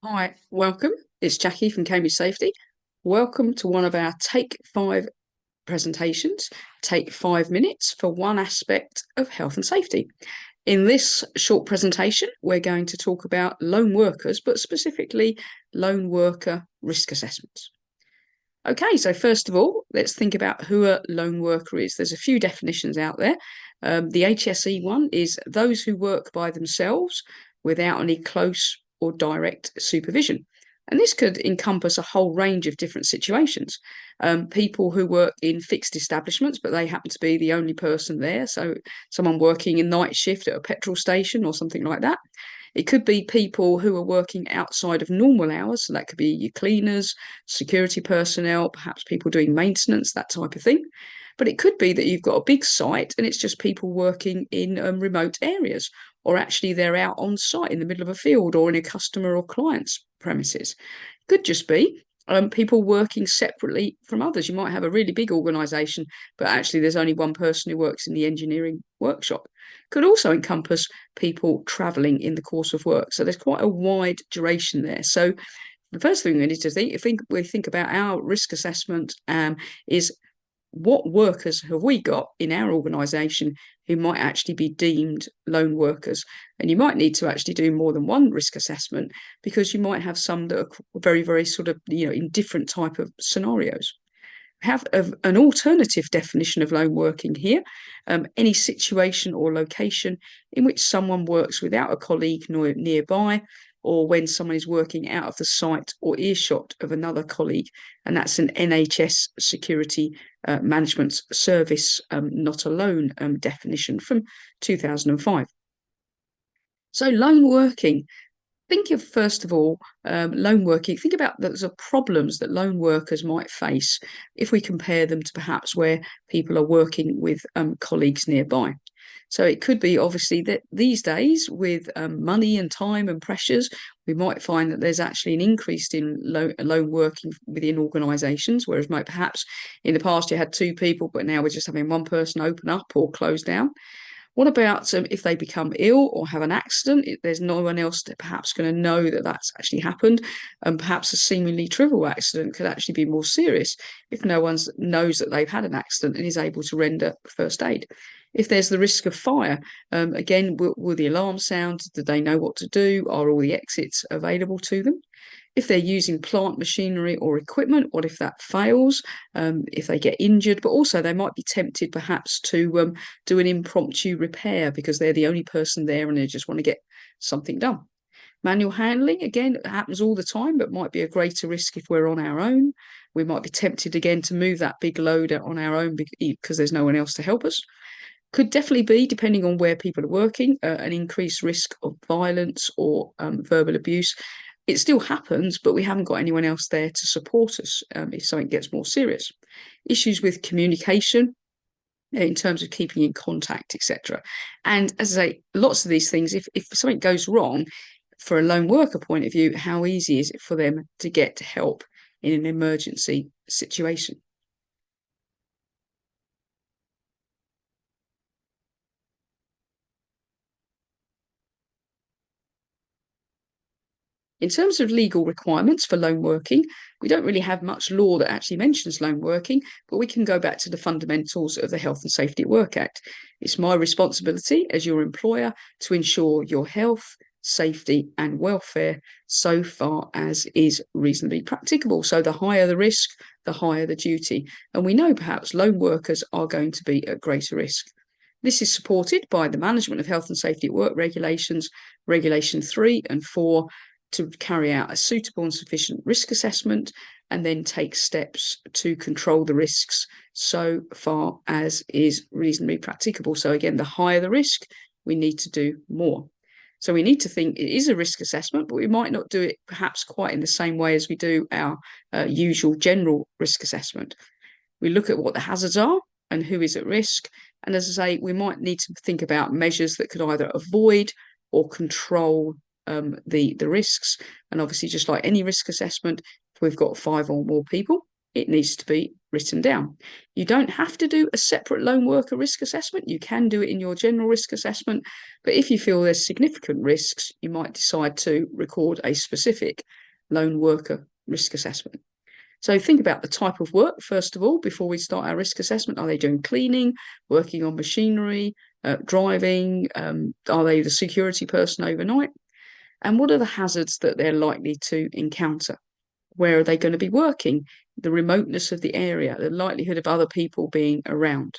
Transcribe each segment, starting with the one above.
Hi, welcome. It's Jackie from Cambridge Safety. Welcome to one of our Take 5 presentations. Take 5 minutes for one aspect of health and safety. In this short presentation, we're going to talk about lone workers, but specifically lone worker risk assessments. Okay, so first of all, let's think about who a lone worker is. There's a few definitions out there. The HSE one is those who work by themselves without any close or direct supervision. And this could encompass a whole range of different situations. People who work in fixed establishments, but they happen to be the only person there. So, someone working in night shift at a petrol station or something like that. It could be people who are working outside of normal hours. So that could be your cleaners, security personnel, perhaps people doing maintenance, that type of thing. But it could be that you've got a big site and it's just people working in remote areas, or actually they're out on site in the middle of a field or in a customer or client's premises. Could just be people working separately from others. You might have a really big organisation, but actually there's only one person who works in the engineering workshop. Could also encompass people travelling in the course of work. So there's quite a wide duration there. So the first thing we need to think, if we think about our risk assessment, is what workers have we got in our organisation who might actually be deemed lone workers? And you might need to actually do more than one risk assessment because you might have some that are very, very sort of, in different type of scenarios. Have an alternative definition of lone working here, any situation or location in which someone works without a colleague nearby, or when someone is working out of the sight or earshot of another colleague. And that's an NHS Security Management Service Not Alone definition from 2005. So lone working, think of, first of all, lone working. Think about the problems that lone workers might face if we compare them to perhaps where people are working with colleagues nearby. So it could be obviously that these days, with money and time and pressures, we might find that there's actually an increase in lone working within organisations, whereas perhaps in the past you had two people, but now we're just having one person open up or close down. What about if they become ill or have an accident? There's no one else that perhaps going to know that that's actually happened, and perhaps a seemingly trivial accident could actually be more serious if no one knows that they've had an accident and is able to render first aid. If there's the risk of fire, again, will the alarm sound? Do they know what to do? Are all the exits available to them? If they're using plant machinery or equipment, what if that fails? If they get injured, but also they might be tempted perhaps to do an impromptu repair because they're the only person there and they just want to get something done. Manual handling, again, it happens all the time, but might be a greater risk if we're on our own. We might be tempted again to move that big load on our own because there's no one else to help us. Could definitely be, depending on where people are working, an increased risk of violence or verbal abuse. It still happens, but we haven't got anyone else there to support us if something gets more serious. Issues with communication in terms of keeping in contact, etc. And as I say, lots of these things, if something goes wrong, for a lone worker point of view, how easy is it for them to get help in an emergency situation? In terms of legal requirements for loan working, we don't really have much law that actually mentions loan working, but we can go back to the fundamentals of the Health and Safety at Work Act. It's my responsibility as your employer to ensure your health, safety, and welfare so far as is reasonably practicable. So the higher the risk, the higher the duty. And we know perhaps loan workers are going to be at greater risk. This is supported by the Management of Health and Safety at Work regulations, Regulation 3 and 4, to carry out a suitable and sufficient risk assessment and then take steps to control the risks so far as is reasonably practicable. So again, the higher the risk, we need to do more. So we need to think it is a risk assessment, but we might not do it perhaps quite in the same way as we do our usual general risk assessment. We look at what the hazards are and who is at risk. And as I say, we might need to think about measures that could either avoid or control the risks. And obviously, just like any risk assessment, if we've got 5 or more people it needs to be written down. You don't have to do a separate lone worker risk assessment. You can do it in your general risk assessment, but if you feel there's significant risks, you might decide to record a specific lone worker risk assessment. So think about the type of work, first of all, before we start our risk assessment. Are they doing cleaning, working on machinery, driving? Are they the security person overnight? And what are the hazards that they're likely to encounter? Where are they going to be working? The remoteness of the area, the likelihood of other people being around.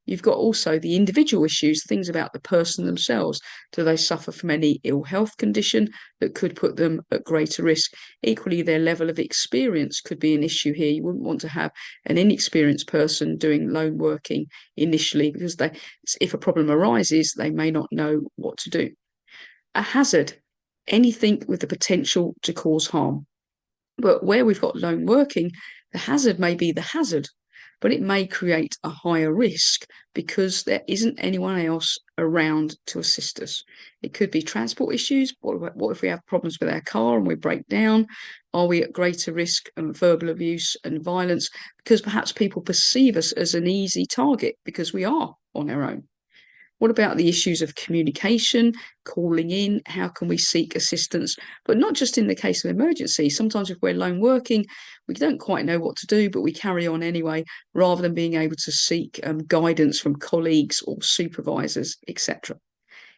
You've got also the individual issues, things about the person themselves. Do they suffer from any ill health condition that could put them at greater risk? Equally, their level of experience could be an issue here. You wouldn't want to have an inexperienced person doing lone working initially, because if a problem arises, they may not know what to do. A hazard, anything with the potential to cause harm. But where we've got lone working, the hazard may be the hazard, but it may create a higher risk because there isn't anyone else around to assist us. It could be transport issues. What if we have problems with our car and we break down? Are we at greater risk of verbal abuse and violence because perhaps people perceive us as an easy target because we are on our own? What about the issues of communication, calling in? How can we seek assistance? But not just in the case of emergency. Sometimes if we're lone working, we don't quite know what to do, but we carry on anyway, rather than being able to seek guidance from colleagues or supervisors, etc.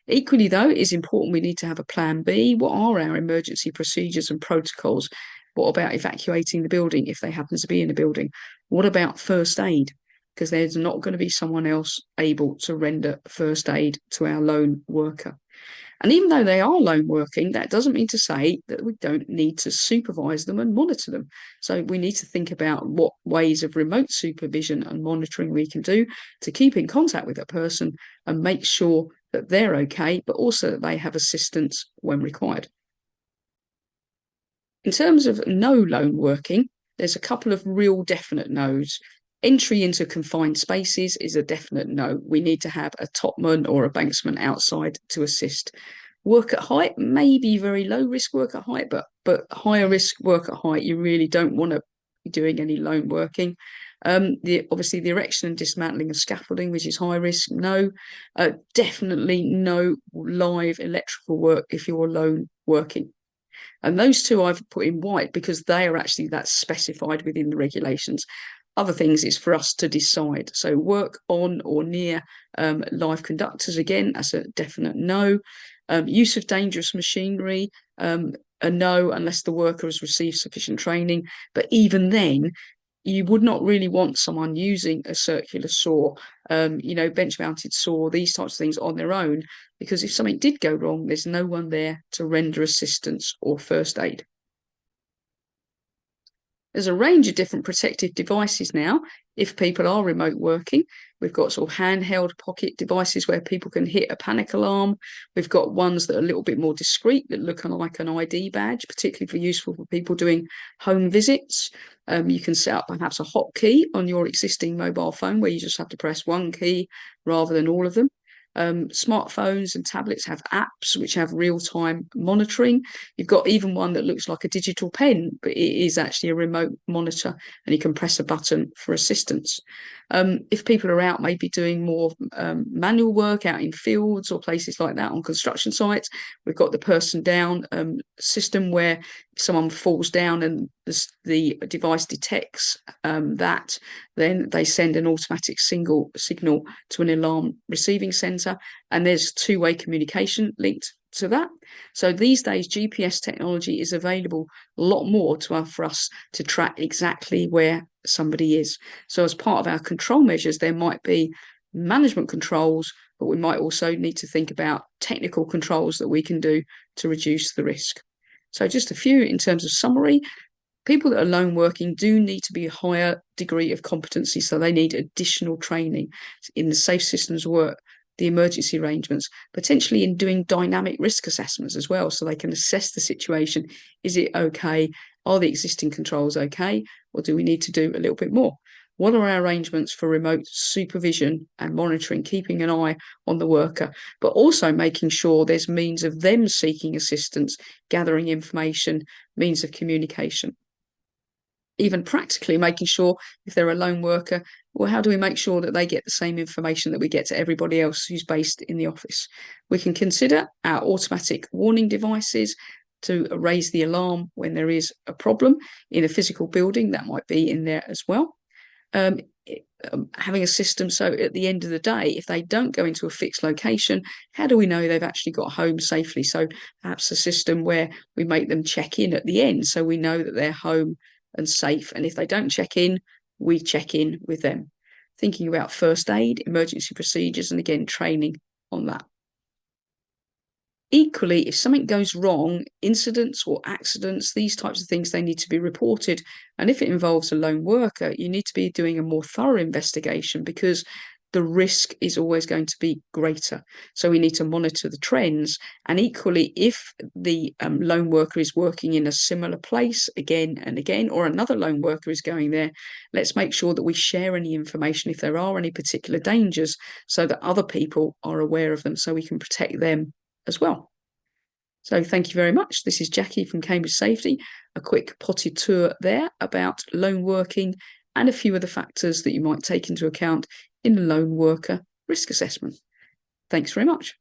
Equally, though, it is important we need to have a plan B. What are our emergency procedures and protocols? What about evacuating the building if they happen to be in a building? What about first aid? Because there's not going to be someone else able to render first aid to our lone worker. And even though they are lone working, that doesn't mean to say that we don't need to supervise them and monitor them. So we need to think about what ways of remote supervision and monitoring we can do to keep in contact with that person and make sure that they're okay, but also that they have assistance when required. In terms of no lone working, there's a couple of real definite no's. Entry into confined spaces is a definite no. We need to have a topman or a banksman outside to assist. Work at height may be very low risk work at height, but higher risk work at height, you really don't want to be doing any lone working. Obviously, the erection and dismantling of scaffolding, which is high risk, no. Definitely no live electrical work if you're lone working. And those two I've put in white because they are actually that's specified within the regulations. Other things is for us to decide. So work on or near live conductors, again, that's a definite no. Use of dangerous machinery, a no unless the worker has received sufficient training. But even then, you would not really want someone using a circular saw, bench-mounted saw, these types of things on their own, because if something did go wrong, there's no one there to render assistance or first aid. There's a range of different protective devices now. If people are remote working, we've got sort of handheld pocket devices where people can hit a panic alarm. We've got ones that are a little bit more discreet that look like an ID badge, particularly useful for people doing home visits. You can set up perhaps a hotkey on your existing mobile phone where you just have to press one key rather than all of them. Smartphones and tablets have apps which have real-time monitoring. You've got even one that looks like a digital pen, but it is actually a remote monitor, and you can press a button for assistance. If people are out maybe doing more manual work out in fields or places like that on construction sites, we've got the person down system where if someone falls down and the device detects that, then they send an automatic signal to an alarm receiving centre, and there's two-way communication linked to that. So these days, GPS technology is available a lot more for us to track exactly where somebody is. So as part of our control measures, there might be management controls, but we might also need to think about technical controls that we can do to reduce the risk. So just a few in terms of summary. People that are lone working do need to be a higher degree of competency, so they need additional training in the safe systems work, the emergency arrangements, potentially in doing dynamic risk assessments as well, so they can assess the situation. Is it okay? Are the existing controls okay? Or do we need to do a little bit more? What are our arrangements for remote supervision and monitoring, keeping an eye on the worker, but also making sure there's means of them seeking assistance, gathering information, means of communication? even practically making sure if they're a lone worker, well, how do we make sure that they get the same information that we get to everybody else who's based in the office? We can consider our automatic warning devices to raise the alarm when there is a problem in a physical building. That might be in there as well. Um, having a system so at the end of the day, if they don't go into a fixed location, how do we know they've actually got home safely? So perhaps a system where we make them check in at the end so we know that they're home and safe. And if they don't check in, we check in with them. Thinking about first aid, emergency procedures, and again, training on that. Equally, if something goes wrong, incidents or accidents, these types of things, they need to be reported. And if it involves a lone worker, you need to be doing a more thorough investigation because the risk is always going to be greater. So we need to monitor the trends. And equally, if the lone worker is working in a similar place again and again, or another lone worker is going there, let's make sure that we share any information if there are any particular dangers so that other people are aware of them so we can protect them as well. So thank you very much. This is Jackie from Cambridge Safety. A quick potted tour there about lone working and a few of the factors that you might take into account in a lone worker risk assessment. Thanks very much.